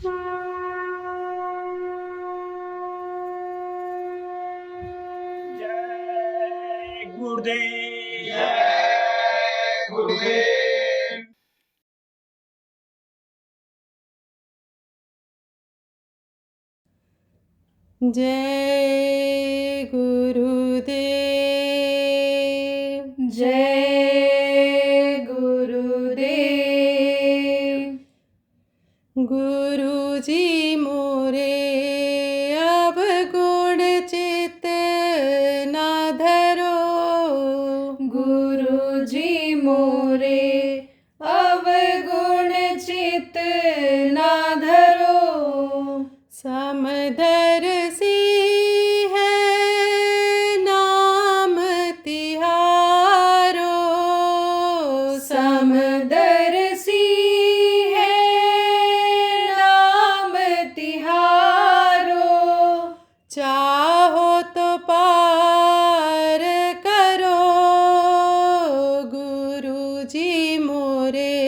जय गुरुदेव। जय गुरुदेव। जय गुरुदेव। जय गुरुदेव। गुरुजी मोरे अब गुण चित ना धरो। गुरुजी मोरे अब गुण चित ना धरो। समदर्शी है नाम तिहारो। समदर्शी है नाम तिहारो। चाहो तो पार करो। गुरुजी मोरे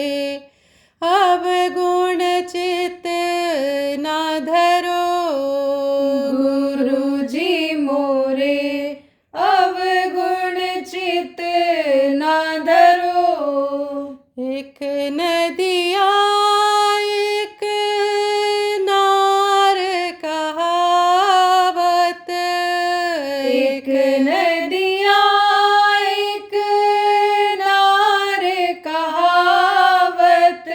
अब गुण चित ना धरो। गुरुजी मोरे अब गुण चित ना धरो। एक नदिया एक नार कहावत। एक नदिया एक नार कहावत।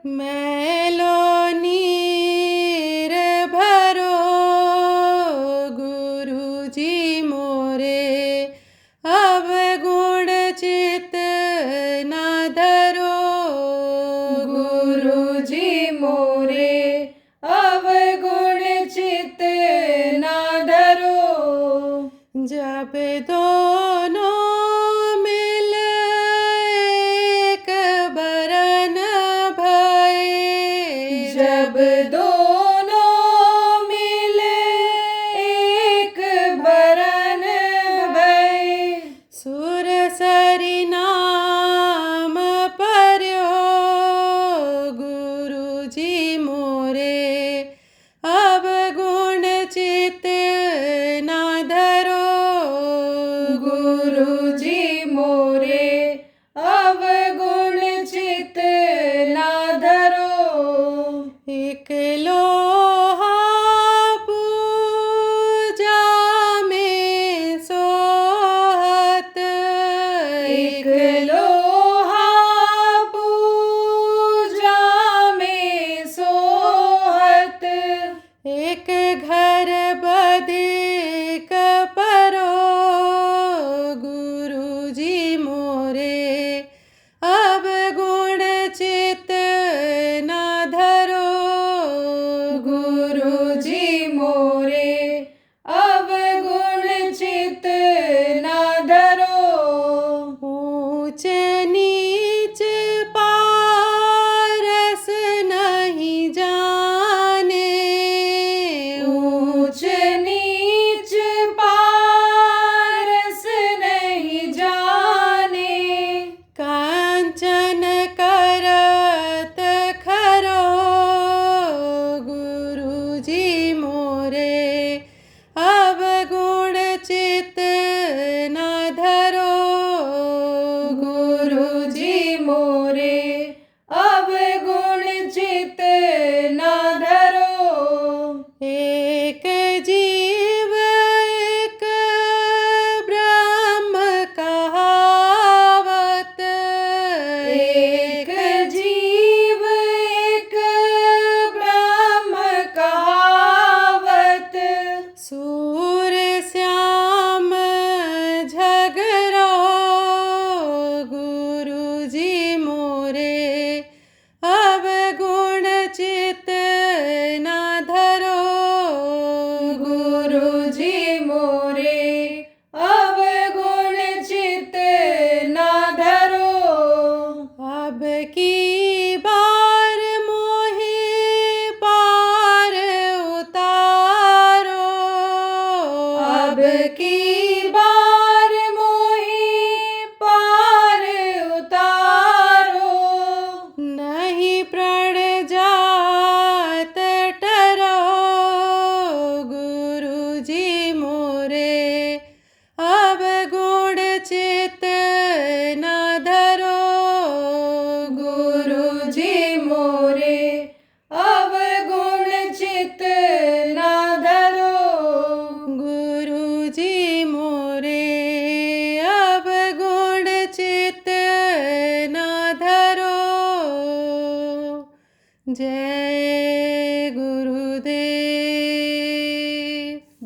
मैलो नीर भरो। गुरुजी मोरे अब गुण चित ना धरो। गुरुजी मोरे अब गुण चित ना धरो। जब दोनों मिल एक बरन भये। जब दोनों मिल एक बरन भये। सुर सरि नाम पर्यो। गुरुजी मोरे अब गुण चित ना धरो। गुरुजी मोरे अब गुण चित ना धरो। एक लोहा पूजा में सोहत। एक लोहा पूजा में सोहत। एक घर बधिक परो। गुरुजी मोरे अब गुण चित ना धरो। गुरुजी मोरे अब गुण चित ना धरो। ऊंच नीच पारस नहीं जाने। जय गुरुदेव।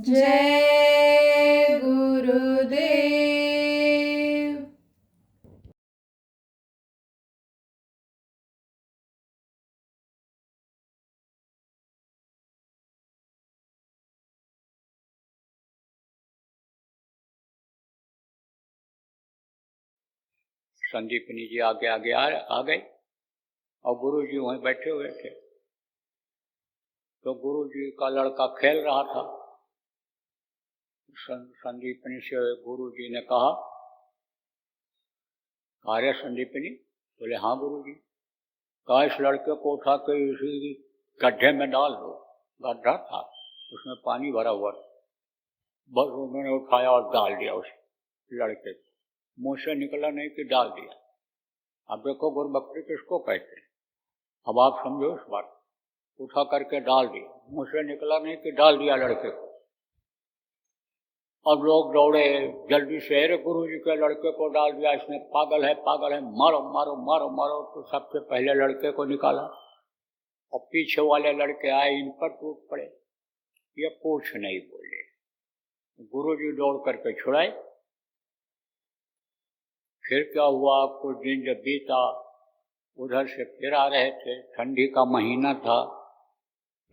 जय गुरुदेव। संदीपनी जी आगे आगे आ गई और गुरु जी वहीं बैठे हुए थे। तो गुरु जी का लड़का खेल रहा था। संदीपनी से गुरु जी ने कहा, अरे संदीपनी? बोले हाँ गुरु जी। कहा इस लड़के को उठा के इसी गड्ढे में डाल दो। गड्ढा था, उसमें पानी भरा हुआ था। बस उन्होंने उठाया और डाल दिया उस लड़के को। मुंह से निकला नहीं कि डाल दिया। अब देखो गुरबख्शी किसको कहते हैं। अब आप समझो इस बात। उठा करके डाल दिया, मुंह से निकला नहीं कि डाल दिया लड़के को। अब लोग दौड़े जल्दी से, अरे गुरु जी के लड़के को डाल दिया इसने, पागल है मारो मारो मारो मारो। तो सबसे पहले लड़के को निकाला और पीछे वाले लड़के आए, इन पर टूट पड़े। ये कुछ नहीं बोले। गुरु जी दौड़ करके छुड़ाए। फिर क्या हुआ, कुछ दिन जब बीता, उधर से फिर आ रहे थे। ठंडी का महीना था,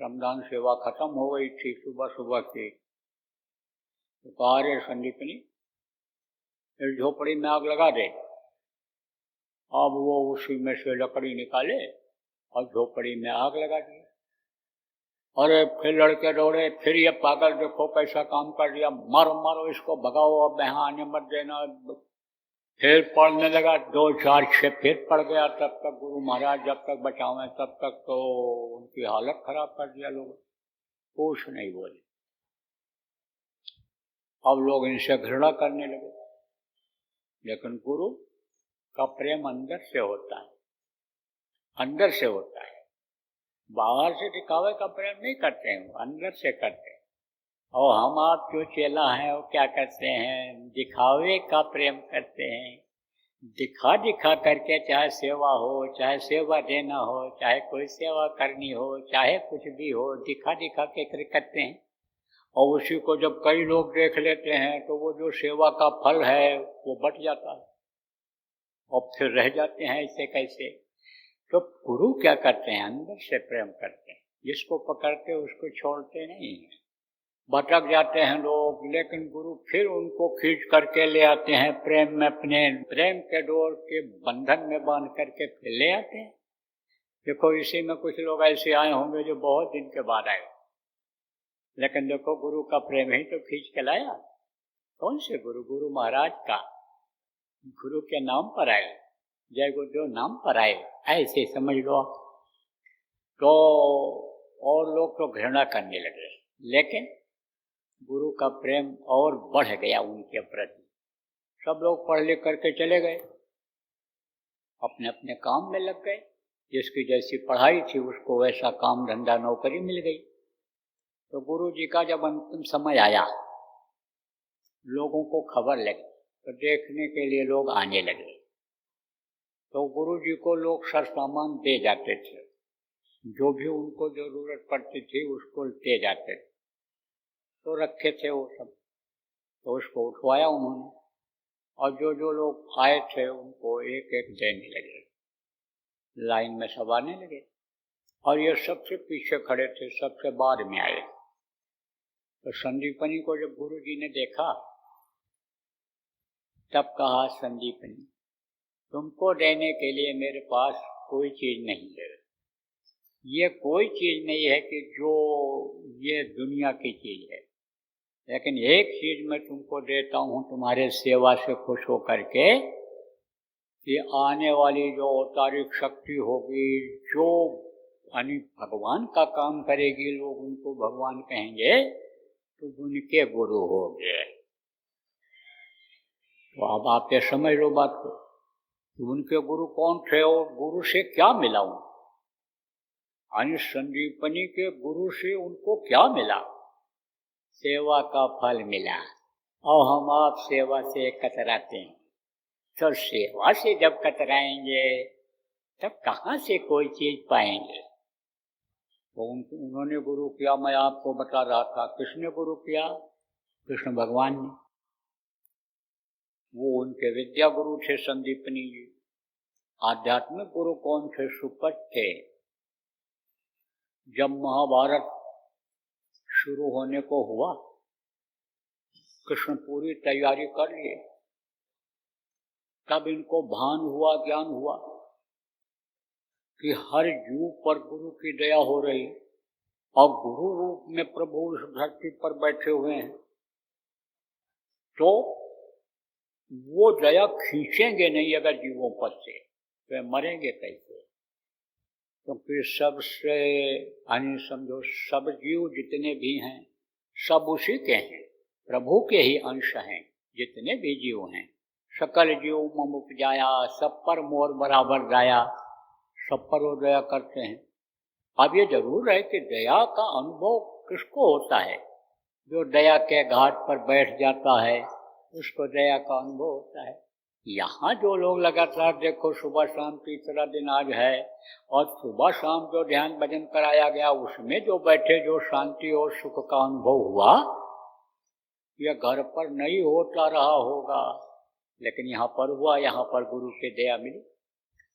रमजान सेवा खत्म हो गई थी सुबह सुबह की। तो कहा, रे संदीपनी इस झोपड़ी में आग लगा दे। अब वो उसी में से लकड़ी निकाले और झोपड़ी में आग लगा दी। अरे फिर लड़के दौड़े, फिर ये पागल देखो कैसा काम कर दिया, मारो मारो इसको, भगाओ, अब यहाँ आने मत देना। फिर पढ़ने लगा, 2 4 6 फिर पड़ गया। तब तक गुरु महाराज जब तक बचावे तब तक तो उनकी हालत खराब कर दिया लोगों। कुछ नहीं बोले। अब लोग इनसे घृणा करने लगे। लेकिन गुरु का प्रेम अंदर से होता है, अंदर से होता है। बाहर से दिखावे का प्रेम नहीं करते हैं, अंदर से करते हैं। और हम आप जो चेला हैं वो क्या करते हैं, दिखावे का प्रेम करते हैं। दिखा दिखा करके, चाहे सेवा हो, चाहे सेवा देना हो, चाहे कोई सेवा करनी हो, चाहे कुछ भी हो, दिखा दिखा के करते हैं। और उसी को जब कई लोग देख लेते हैं तो वो जो सेवा का फल है वो बट जाता है और फिर रह जाते हैं ऐसे कैसे। तो गुरु क्या करते हैं, अंदर से प्रेम करते हैं। जिसको पकड़ते उसको छोड़ते नहीं हैं। भटक जाते हैं लोग, लेकिन गुरु फिर उनको खींच करके ले आते हैं प्रेम में, अपने प्रेम के डोर के बंधन में बांध करके फिर ले आते हैं। देखो इसी में कुछ लोग ऐसे आए होंगे जो बहुत दिन के बाद आए, लेकिन देखो गुरु का प्रेम ही तो खींच के लाया। कौन से गुरु? गुरु महाराज का। गुरु के नाम पर आए, जय गुरुदेव नाम पर आए, ऐसे समझ लो। तो और लोग तो घृणा करने लगे, लेकिन गुरु का प्रेम और बढ़ गया उनके प्रति। सब लोग पढ़ लिख करके चले गए, अपने अपने काम में लग गए। जिसकी जैसी पढ़ाई थी उसको वैसा काम धंधा नौकरी मिल गई। तो गुरु जी का जब अंतिम समय आया, लोगों को खबर लगी तो देखने के लिए लोग आने लगे। तो गुरु जी को लोग सर सामान दे जाते थे, जो भी उनको जरूरत पड़ती थी उसको दे जाते थे। तो रखे थे वो सब, तो उसको उठवाया उन्होंने और जो जो लोग आए थे उनको एक एक देने लगे। लाइन में सब आने लगे और ये सबसे पीछे खड़े थे, सबसे बाद में आए। तो संदीपनी को जब गुरु जी ने देखा तब कहा, संदीपनी तुमको देने के लिए मेरे पास कोई चीज नहीं है। ये कोई चीज नहीं है कि जो ये दुनिया की चीज है, लेकिन एक चीज मैं तुमको देता हूँ तुम्हारे सेवा से खुश होकर के, कि आने वाली जो अवतारिक शक्ति होगी, जो यानी भगवान का काम करेगी, लोग उनको भगवान कहेंगे, तो उनके गुरु हो गए। तो अब आप ये समझ लो बात को, तो उनके गुरु कौन थे और गुरु से क्या मिला उनको। यानी संदीपनी के गुरु से उनको क्या मिला? सेवा का फल मिला। और हम आप सेवा से कतराते हैं, तो सेवा से जब कतराएंगे तब कहाँ से कोई चीज पाएंगे। तो उन्होंने गुरु किया, मैं आपको बता रहा था। किसने गुरु किया? कृष्ण भगवान ने। वो उनके विद्या गुरु थे संदीपनी जी। आध्यात्मिक गुरु कौन थे? सुपथ थे। जब महाभारत शुरू होने को हुआ, कृष्ण पूरी तैयारी कर लिए, तब इनको भान हुआ, ज्ञान हुआ कि हर जीव पर गुरु की दया हो रही और गुरु रूप में प्रभु इस धरती पर बैठे हुए हैं, तो वो दया खींचेंगे नहीं अगर जीवों पर से, तो मरेंगे कैसे? क्योंकि सबसे यानी समझो सब जीव जितने भी हैं सब उसी के हैं, प्रभु के ही अंश हैं। जितने भी जीव हैं, सकल जीव मम उपजाया, सब पर मोर बराबर दया, सब पर वो दया करते हैं। अब ये जरूर है कि दया का अनुभव किसको होता है? जो दया के घाट पर बैठ जाता है उसको दया का अनुभव होता है। यहाँ जो लोग लगातार देखो सुबह शाम तीसरा दिन आज है, और सुबह शाम जो ध्यान भजन कराया गया उसमें जो बैठे जो शांति और सुख का अनुभव हुआ, यह घर पर नहीं होता रहा होगा, लेकिन यहाँ पर हुआ, यहाँ पर गुरु की दया मिली।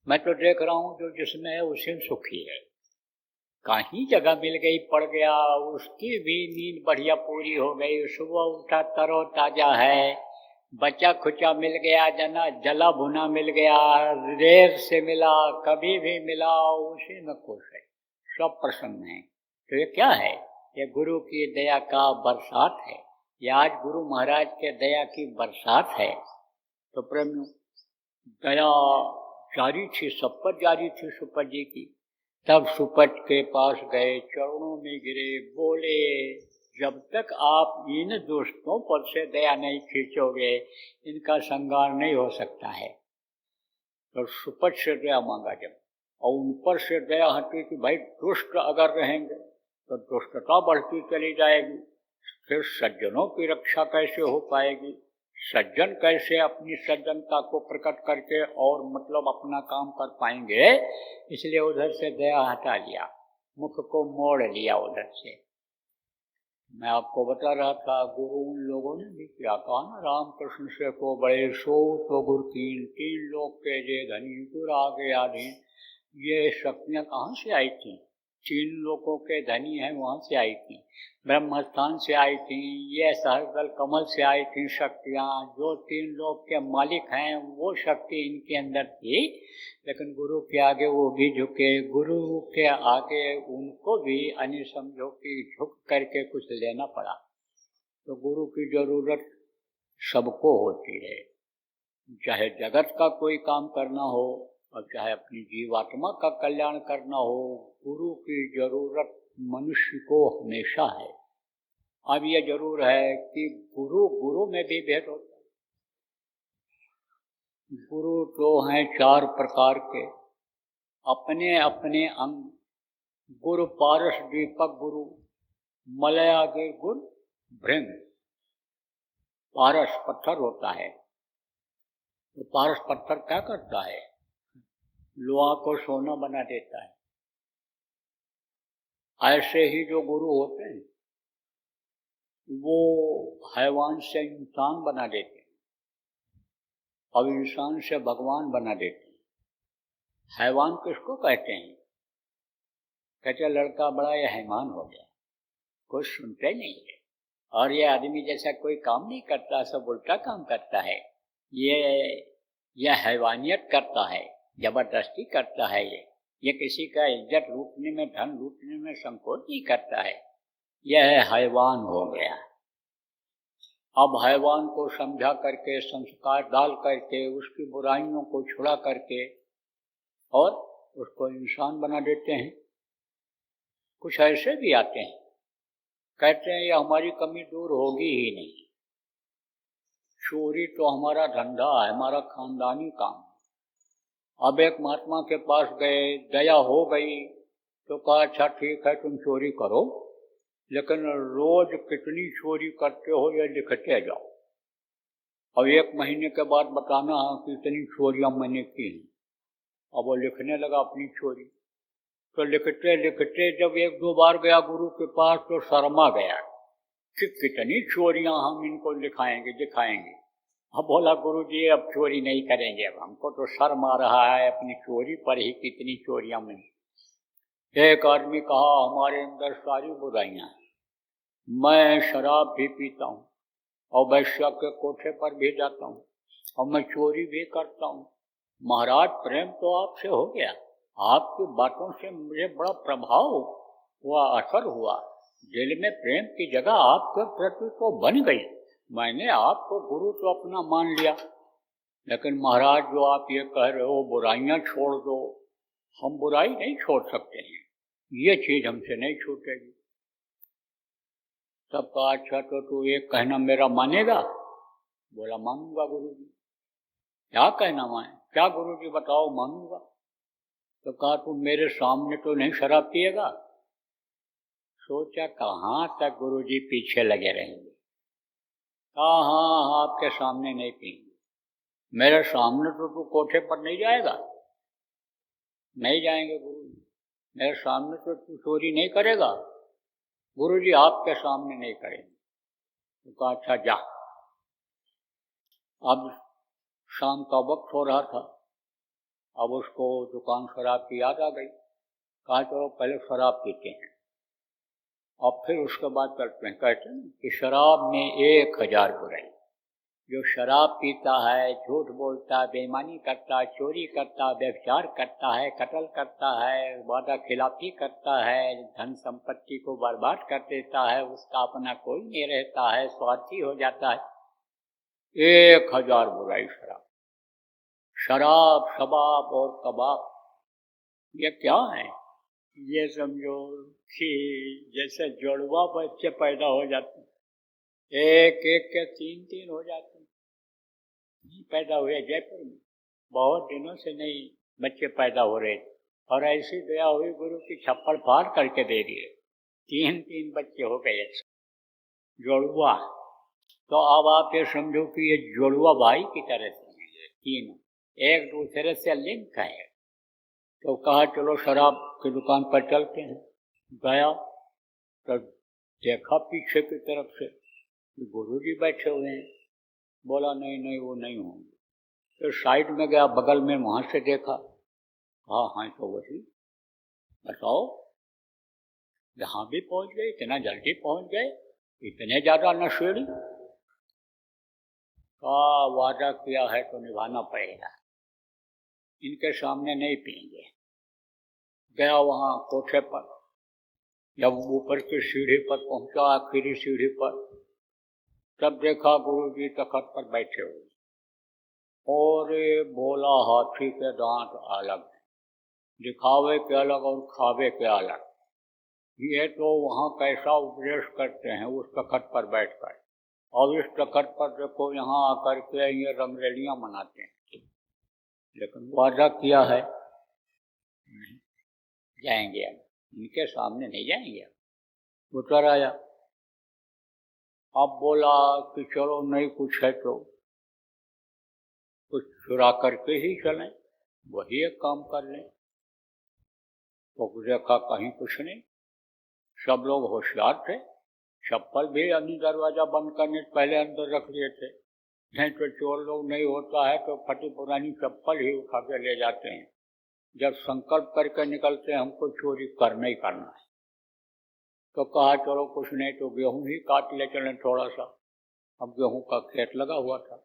मैं तो देख रहा हूँ जो जिसमें है उसी में सुखी है। कहीं जगह मिल गई, पड़ गया, उसकी भी नींद बढ़िया पूरी हो गई, सुबह उठा तरो ताजा है, बचा खुचा मिल गया, जला भुना मिल गया, देर से मिला, कभी भी मिला, उसी में खुश है, सब प्रसन्न है। तो ये क्या है? ये गुरु की दया का बरसात है। ये आज गुरु महाराज के दया की बरसात है। तो प्रेमियों, दया जारी थी, सब पर जारी थी सुपथ जी की। तब सुपथ के पास गए, चरणों में गिरे, बोले जब तक आप इन दोस्तों पर से दया नहीं खींचोगे इनका संगार नहीं हो सकता है। तो सुपथ से दया मांगा जब, और उन पर से दया हटी कि भाई दुष्ट अगर रहेंगे तो दुष्टता बढ़ती चली जाएगी, फिर सज्जनों की रक्षा कैसे हो पाएगी? सज्जन कैसे अपनी सज्जनता को प्रकट करके और मतलब अपना काम कर पाएंगे? इसलिए उधर से दया हटा लिया, मुख को मोड़ लिया उधर से। मैं आपको बता रहा था, गुरु उन लोगों ने भी क्या कहा ना, रामकृष्ण से को बड़े सो तो गुरु तीन लोग के जे धनी गुर आगे आधीन। ये शक्तियाँ कहाँ से आई थी? 3 लोगों के धनी हैं वहाँ से आई थी, ब्रह्मस्थान से आई थी, ये सहस्त्र कमल से आई थी शक्तियाँ। जो 3 लोग के मालिक हैं वो शक्ति इनके अंदर थी, लेकिन गुरु के आगे वो भी झुके, गुरु के आगे उनको भी यानी समझो कि झुक करके कुछ लेना पड़ा। तो गुरु की जरूरत सबको होती है, चाहे जगत का कोई काम करना हो और चाहे अपनी जीवात्मा का कल्याण करना हो, गुरु की जरूरत मनुष्य को हमेशा है। अब यह जरूर है कि गुरु में भी भेद होता है। गुरु तो हैं 4 प्रकार के, अपने अपने अंग। गुरु पारस दीपक गुरु, मलयागे गुरु भृंग। पारस पत्थर होता है, तो पारस पत्थर क्या करता है? लोहा को सोना बना देता है। ऐसे ही जो गुरु होते हैं वो हैवान से इंसान बना देते हैं, अब इंसान से भगवान बना देते हैं। हैवान किसको कहते हैं? कहते लड़का बड़ा ये हैवान हो गया, कुछ सुनते नहीं है, और ये आदमी जैसा कोई काम नहीं करता, सब उल्टा काम करता है, ये हैवानियत करता है, जबरदस्ती करता है, ये किसी का इज्जत लूटने में, धन लूटने में संकोच नहीं करता है, यह हैवान हो गया। अब हैवान को समझा करके, संस्कार डाल करके, उसकी बुराइयों को छुड़ा करके और उसको इंसान बना देते हैं। कुछ ऐसे भी आते हैं, कहते हैं ये हमारी कमी दूर होगी ही नहीं, चोरी तो हमारा धंधा है, हमारा खानदानी काम है। अब एक महात्मा के पास गए, दया हो गई तो कहा अच्छा ठीक है तुम चोरी करो, लेकिन रोज कितनी चोरी करते हो ये लिखते जाओ, और 1 महीने के बाद बताना कि इतनी चोरियां मैंने की हैं। अब वो लिखने लगा अपनी चोरी, तो लिखते लिखते जब एक दो बार गया गुरु के पास तो शर्मा गया कि कितनी चोरियां हम इनको दिखाएंगे। अब बोला गुरु जी अब चोरी नहीं करेंगे, अब हमको तो शर्म आ रहा है अपनी चोरी पर ही, कितनी चोरियां में। एक आदमी कहा हमारे अंदर सारी बुराइयां हैं, मैं शराब भी पीता हूँ और वैश्या के कोठे पर भी जाता हूँ और मैं चोरी भी करता हूँ। महाराज प्रेम तो आपसे हो गया, आपकी बातों से मुझे बड़ा प्रभाव हुआ, असर हुआ, दिल में प्रेम की जगह आपके प्रति तो बन गई। मैंने आपको गुरु तो अपना मान लिया, लेकिन महाराज जो आप ये कह रहे हो बुराइयां छोड़ दो, हम बुराई नहीं छोड़ सकते हैं, ये चीज हमसे नहीं छूटेगी। तब कहा अच्छा तो तू एक कहना मेरा मानेगा? बोला मानूंगा गुरु जी। क्या कहना माने? क्या गुरु जी बताओ, मानूंगा। तो कहा तू मेरे सामने तो नहीं शराब पिएगा? सोचा कहाँ तक गुरु जी पीछे लगे रहेंगे। कहा हाँ आपके सामने नहीं पीएंगे। मेरे सामने तो तू कोठे पर नहीं जाएगा? नहीं जाएंगे गुरु जी। मेरे सामने तो तू चोरी नहीं करेगा? गुरु जी आपके सामने नहीं करेंगे। तो कहा अच्छा जा। अब शाम का वक्त हो रहा था, अब उसको दुकान शराब की याद आ गई। कहा चलो पहले शराब पीते हैं और फिर उसके बाद चलते हैं। कहते हैं कि शराब में 1000 बुराई। जो शराब पीता है, झूठ बोलता है, बेईमानी करता है, चोरी करता है, व्यभिचार करता है, कत्ल करता है, वादा खिलाफी करता है, धन संपत्ति को बर्बाद कर देता है, उसका अपना कोई नहीं रहता है, स्वार्थी हो जाता है। 1000 बुराई शराब। शराब, शबाब और कबाब ये क्या है? ये समझो कि जैसे जुड़वा बच्चे पैदा हो जाते हैं, एक एक के 3 हो जाते हैं। पैदा हुए जयपुर में, बहुत दिनों से नहीं बच्चे पैदा हो रहे थे, और ऐसी दया हुई गुरु की छप्पर फाड़ करके दे दिए, 3 बच्चे हो गए जुड़वा। तो अब आप ये समझो कि ये जुड़वा भाई की तरह से हैं, तीनों एक दूसरे से लिंक है। तो कहा चलो शराब की दुकान पर चलते हैं। गया तो देखा पीछे की तरफ से गुरु जी बैठे हुए हैं। बोला नहीं नहीं वो नहीं होंगे। तो साइड में गया, बगल में, वहां से देखा। हाँ हाँ तो वही। बताओ यहाँ भी पहुंच गए, इतना जल्दी पहुंच गए, इतने ज्यादा नशेड़ी। का वादा किया है तो निभाना पड़ेगा, इनके सामने नहीं पिएंगे। गया वहां कोठे पर, जब ऊपर की सीढ़ी पर पहुंचा, आखिरी सीढ़ी पर, तब देखा गुरु जी तखत पर बैठे हुए। और बोला हाथी के दांत अलग, दिखावे के अलग और खावे के अलग। ये तो वहाँ कैसा उपदेश करते हैं उस तखत पर बैठकर, और इस तखत पर देखो यहाँ आकर के ये रंगरेलियां मनाते हैं। लेकिन वादा किया है नहीं जाएंगे, अब इनके सामने नहीं जाएंगे। उतर आया। अब बोला कि चलो नहीं कुछ है तो कुछ चुरा करके ही चलें, वही एक काम कर लें। तो देखा कहीं कुछ नहीं, सब लोग होशियार थे। चप्पल भी अंदर दरवाजा बंद करने से पहले अंदर रख लिए थे, नहीं तो चोर लोग नहीं होता है तो फटी पुरानी चप्पल ही उठा के ले जाते हैं। जब संकल्प करके निकलते हैं हमको चोरी करना ही करना है, तो कहा चलो कुछ नहीं तो गेहूं ही काट ले चलें थोड़ा सा। अब गेहूं का खेत लगा हुआ था,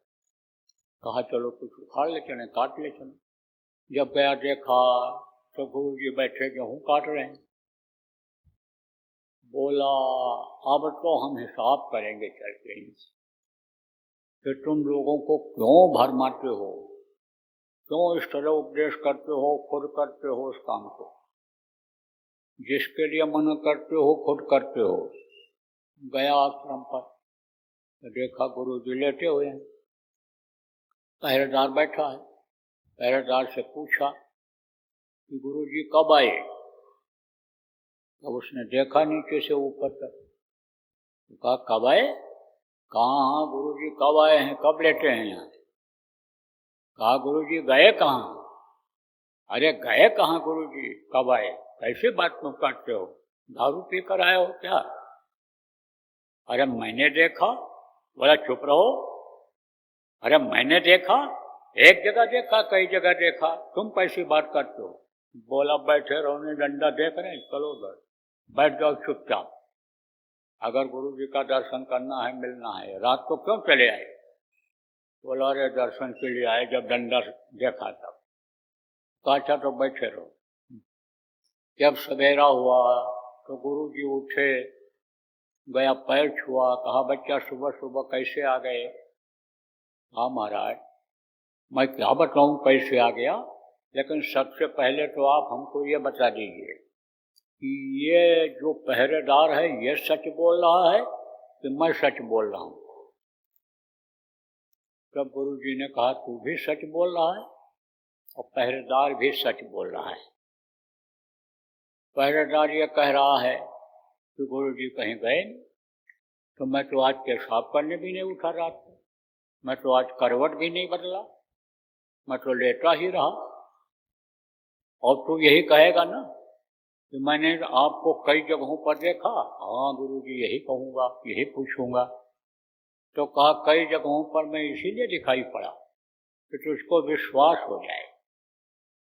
कहा चलो कुछ उखाड़ ले चलें, काट ले चलें। जब गया देखा तो गुरु जी बैठे गेहूं काट रहे हैं। बोला अब तो हम हिसाब करेंगे चल के इनसे कि तुम लोगों को क्यों भरमाते हो, क्यों इस तरह उपदेश करते हो, खुद करते हो उस काम को, जिसके लिए मना करते हो खुद करते हो। गया आश्रम पर तो देखा गुरु जी लेटे हुए हैं, पहरेदार बैठा है। पहरेदार से पूछा कि गुरु जी कब आए? तब उसने देखा नीचे से ऊपर तक, तो कहा कब आए? कहाँ गुरु जी कब आए हैं, कब लेटे हैं यहाँ? कहा गुरु जी गए कहाँ? अरे गए कहाँ गुरुजी, कब आए, कैसे बात तुम करते हो, दारू पी कर आए हो क्या? अरे मैंने देखा। बोला चुप रहो। अरे मैंने देखा, एक जगह देखा, कई जगह देखा, तुम कैसी बात करते हो? बोला बैठे रहो, नहीं डंडा देख रहे हैं, चलो उधर बैठ जाओ चुपचाप। अगर गुरु जी का दर्शन करना है, मिलना है, रात को क्यों चले आए? बोला अरे दर्शन के लिए आए, जब डंडा देखा तब। तो अच्छा तो बैठे रहो। जब सवेरा हुआ तो गुरु जी उठे, गया पैर छुआ, कहा बच्चा सुबह सुबह कैसे आ गए? हाँ महाराज, मैं क्या बताऊं कैसे आ गया, लेकिन सबसे पहले तो आप हमको ये बता दीजिए कि ये जो पहरेदार है ये सच बोल रहा है कि मैं सच बोल रहा हूं? तब गुरु जी ने कहा तू भी सच बोल रहा है और पहरेदार भी सच बोल रहा है। पहरेदार ये कह रहा है कि गुरु जी कहीं गए नहीं, तो मैं तो आज पेशाब करने भी नहीं उठा रात को, मैं तो आज करवट भी नहीं बदला, मैं तो लेटा ही रहा। और तू यही कहेगा ना कि मैंने आपको कई जगहों पर देखा? हाँ गुरु जी यही कहूँगा, यही पूछूंगा। तो कहा कई जगहों पर मैं इसीलिए दिखाई पड़ा कि तुझको विश्वास हो जाए।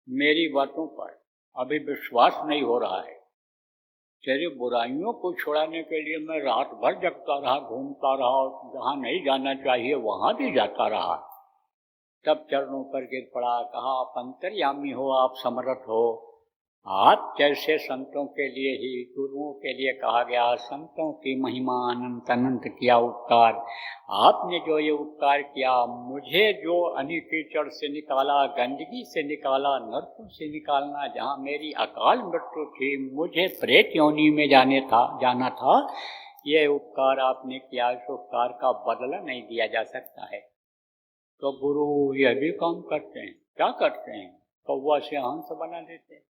मेरी बातों पर अभी विश्वास नहीं हो रहा है। तेरी बुराइयों को छुड़ाने के लिए मैं रात भर जगता रहा, घूमता रहा, और जहाँ नहीं जाना चाहिए वहाँ भी जाता रहा। तब चरणों पर गिर पड़ा, कहा आप अंतर्यामी हो, आप समर्थ हो। आप जैसे संतों के लिए ही, गुरुओं के लिए कहा गया, संतों की महिमा अनंत अनंत किया उपकार। आपने जो ये उपकार किया, मुझे जो अनिकीचड़ से निकाला, गंदगी से निकाला, नरकों से निकालना, जहाँ मेरी अकाल मृत्यु थी, मुझे प्रेत योनि में जाना था, ये उपकार आपने किया। इस उपकार का बदला नहीं दिया जा सकता है। तो गुरु यह भी काम करते हैं। क्या करते हैं? कौवा से हंस बना देते हैं,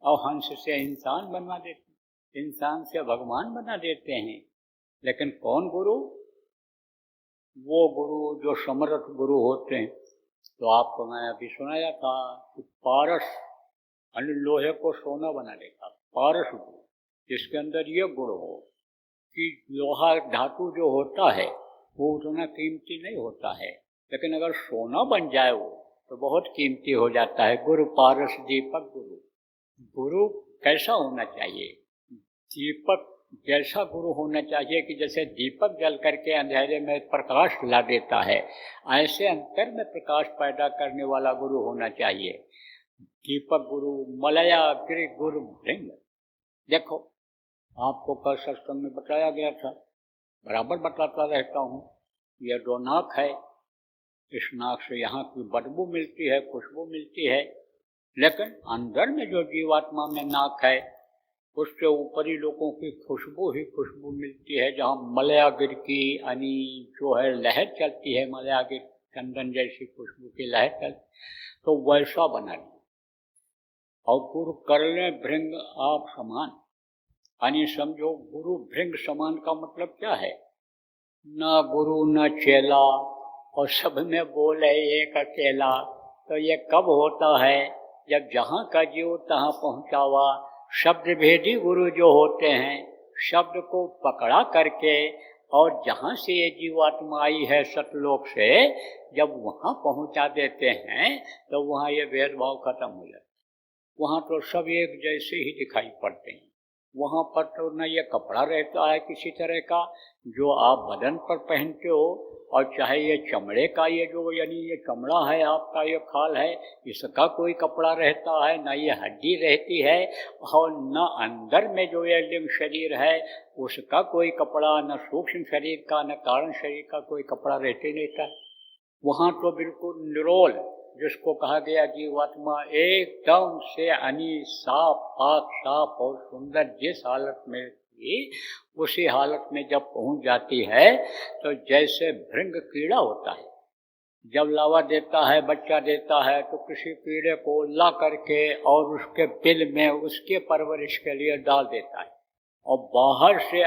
और हंस से इंसान बनवा देते हैं, इंसान से भगवान बना देते हैं। लेकिन कौन गुरु? वो गुरु जो समर्थ गुरु होते हैं। तो आपको मैं अभी सुनाया था कि पारस, लोहे को सोना बना देता, पारस गुरु, जिसके अंदर ये गुण हो कि लोहा धातु जो होता है वो उतना कीमती नहीं होता है, लेकिन अगर सोना बन जाए वो तो बहुत कीमती हो जाता है। गुरु पारस दीपक गुरु। गुरु कैसा होना चाहिए? दीपक जैसा गुरु होना चाहिए कि जैसे दीपक जल करके अंधेरे में प्रकाश ला देता है, ऐसे अंतर में प्रकाश पैदा करने वाला गुरु होना चाहिए। दीपक गुरु, मलयाग्रि गुरु भृंग। देखो आपको कल सत्संग में बताया गया था, बराबर बताता रहता हूँ, यह दो नाक है, इस नाक से यहाँ की बदबू मिलती है, खुशबू मिलती है, लेकिन अंदर में जो जीवात्मा में नाक है उससे ऊपरी लोगों की खुशबू ही खुशबू मिलती है। जहाँ मलयागिर की जो है लहर चलती है, मलयागिर चंदन जैसी खुशबू की लहर चलती, तो वैसा बना ली। और गुरु कर ले भृंग आप समान, समझो गुरु भृंग समान का मतलब क्या है? न गुरु न चेला, और सब में बोले एक अकेला। तो ये कब होता है? जब जहाँ का जीव तहाँ पहुँचावा। शब्द भेदी गुरु जो होते हैं, शब्द को पकड़ा करके, और जहाँ से ये जीवात्मा आई है सतलोक से, जब वहाँ पहुँचा देते हैं तो वहाँ ये भेदभाव खत्म हो जाता है। वहाँ तो सब एक जैसे ही दिखाई पड़ते हैं। वहाँ पर तो न ये कपड़ा रहता है किसी तरह का जो आप बदन पर पहनते हो, और चाहे ये चमड़े का ये जो यानी ये चमड़ा है आपका, ये खाल है, इसका कोई कपड़ा रहता है, न ये हड्डी रहती है, और न अंदर में जो ये लिंग शरीर है उसका कोई कपड़ा, न सूक्ष्म शरीर का, न कारण शरीर का कोई कपड़ा रहते नहीं था। वहाँ तो बिल्कुल निरोल, जिसको कहा गया जीवात्मा एकदम से साफ, पाक, साफ और सुंदर जिस हालत में थी, उसी हालत में जब पहुंच जाती है तो जैसे भृंग कीड़ा होता है, जब लावा देता है, बच्चा देता है, तो किसी कीड़े को ला करके और उसके बिल में उसके परवरिश के लिए डाल देता है। और बाहर से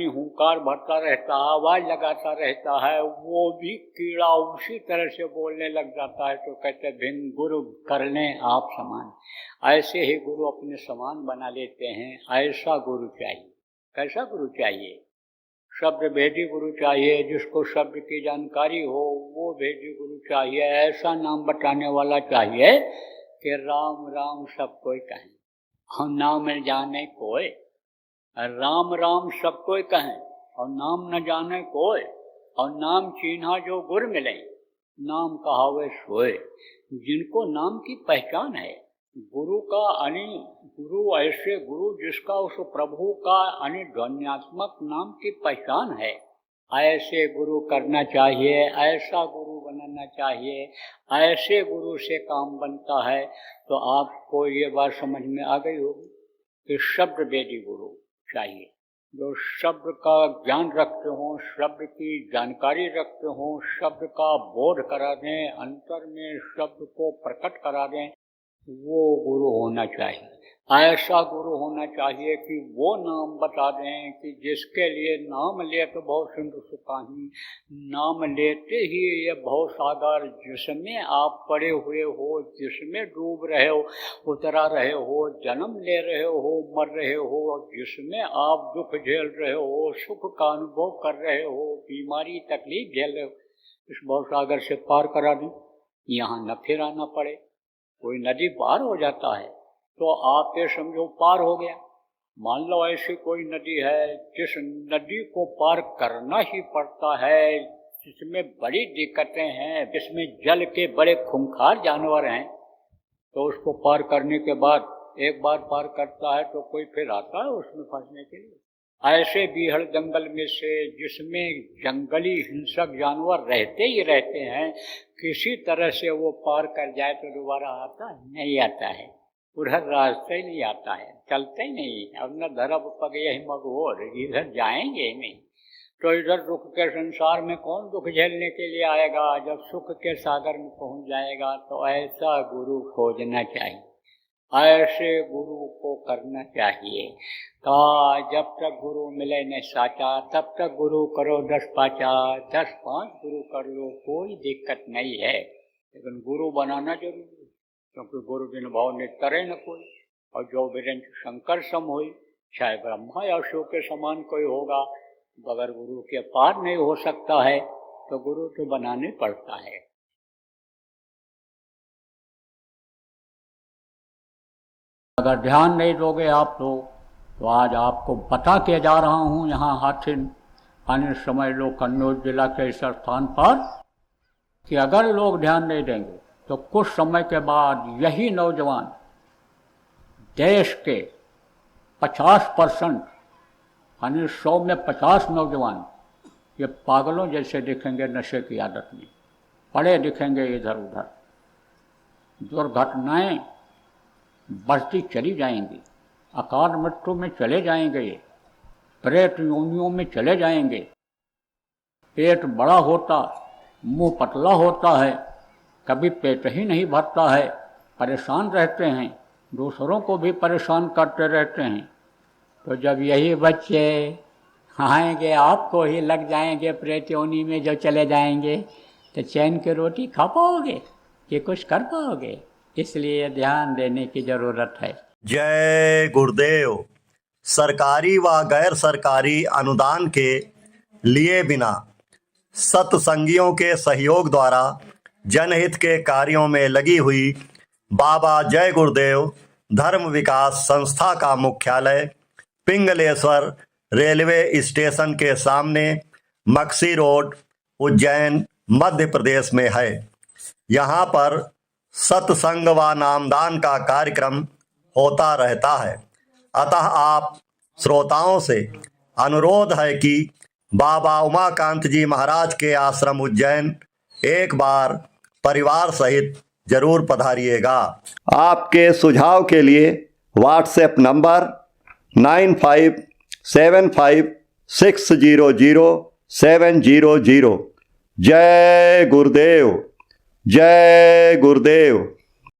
हुंकार भरता रहता है, आवाज लगाता रहता है, वो भी कीड़ा उसी तरह से बोलने लग जाता है। तो कहते भिन्न गुरु कर लें आप समान। ऐसे ही गुरु अपने समान बना लेते हैं। ऐसा गुरु चाहिए। कैसा गुरु चाहिए? शब्द भेदी गुरु चाहिए, जिसको शब्द की जानकारी हो वो भेदी गुरु चाहिए। ऐसा नाम बताने वाला चाहिए कि राम राम सब कोई कहें, हम नाम जाने कोई। राम राम सब कोई कहें और नाम न जाने कोई, और नाम चिन्हा जो गुर मिले, नाम कहावे सोए। जिनको नाम की पहचान है, गुरु का गुरु ऐसे गुरु जिसका उस प्रभु का ध्वन्यात्मक नाम की पहचान है, ऐसे गुरु करना चाहिए, ऐसा गुरु बनाना चाहिए। ऐसे गुरु से काम बनता है। तो आपको ये बात समझ में आ गई होगी कि शब्द वेदी गुरु चाहिए, जो शब्द का ज्ञान रखते हों, शब्द की जानकारी रखते हों, शब्द का बोध करा दें, अंतर में शब्द को प्रकट करा दें, वो गुरु होना चाहिए। ऐसा गुरु होना चाहिए कि वो नाम बता दें कि जिसके लिए नाम ले तो बहुत सिंधु सुखाही, नाम लेते ही ये भव सागर जिसमें आप पड़े हुए हो, जिसमें डूब रहे हो, उतरा रहे हो, जन्म ले रहे हो, मर रहे हो, जिसमें आप दुख झेल रहे हो, सुख का अनुभव कर रहे हो, बीमारी तकलीफ झेल रहे हो, इस भव सागर से पार करा दें, यहाँ न फिर आना पड़े। कोई नदी पार हो जाता है तो आप ये समझो पार हो गया। मान लो ऐसी कोई नदी है जिस नदी को पार करना ही पड़ता है, जिसमें बड़ी दिक्कतें हैं, जिसमें जल के बड़े खूंखार जानवर हैं, तो उसको पार करने के बाद एक बार पार करता है तो कोई फिर आता है उसमें फंसने के लिए। ऐसे बीहड़ जंगल में से जिसमें जंगली हिंसक जानवर रहते ही रहते हैं, किसी तरह से वो पार कर जाए तो दोबारा आता है? नहीं आता है। उधर रास्ते ही नहीं आता है, चलते ही नहीं। अब न धरब पग यही मगहोर, इधर जाएंगे नहीं। तो इधर दुख के संसार में कौन दुख झेलने के लिए आएगा? जब सुख के सागर में पहुंच जाएगा तो ऐसा गुरु खोजना चाहिए, ऐसे गुरु को करना चाहिए। कहा जब तक गुरु मिले न साचा, तब तक गुरु करो 10 पाचा। 10 5 गुरु कर लो, कोई दिक्कत नहीं है, लेकिन गुरु बनाना जरूरी है, क्योंकि गुरु बिन भाव ने करे न कोई। और जो विरंच शंकर सम हुई, चाहे ब्रह्मा या शिव के समान कोई होगा, बगैर गुरु के पार नहीं हो सकता है। तो गुरु तो बनाने पड़ता है। अगर ध्यान नहीं दोगे आप लोग, तो आज आपको बता के जा रहा हूँ यहाँ हाथिन आने समय लो कन्नौज जिला के इस स्थान पर, कि अगर लोग ध्यान नहीं देंगे तो कुछ समय के बाद यही नौजवान देश के 50% यानी 100 में 50 नौजवान ये पागलों जैसे दिखेंगे, नशे की आदत में पड़े दिखेंगे इधर उधर। दुर्घटनाएं बढ़ती चली जाएंगी, अकाल मृत्यु में चले जाएंगे, प्रेत योनियों में चले जाएंगे। पेट बड़ा होता, मुंह पतला होता है, कभी पेट ही नहीं भरता है, परेशान रहते हैं, दूसरों को भी परेशान करते रहते हैं। तो जब यही बच्चे आएंगे, आपको ही लग जाएंगे प्रेत योनि में जो चले जाएंगे, तो चैन की रोटी खा पाओगे कि कुछ कर पाओगे? इसलिए ध्यान देने की जरूरत है। जय गुरुदेव। सरकारी व गैर सरकारी अनुदान के लिए बिना सत्संगियों के सहयोग द्वारा जनहित के कार्यों में लगी हुई बाबा जय गुरुदेव धर्म विकास संस्था का मुख्यालय पिंगलेश्वर रेलवे स्टेशन के सामने मक्सी रोड, उज्जैन, मध्य प्रदेश में है। यहाँ पर सत्संग व नामदान का कार्यक्रम होता रहता है। अतः आप श्रोताओं से अनुरोध है कि बाबा उमाकांत जी महाराज के आश्रम उज्जैन एक बार परिवार सहित जरूर पधारिएगा। आपके सुझाव के लिए व्हाट्सएप नंबर 9575600700। जय गुरुदेव, जय गुरुदेव।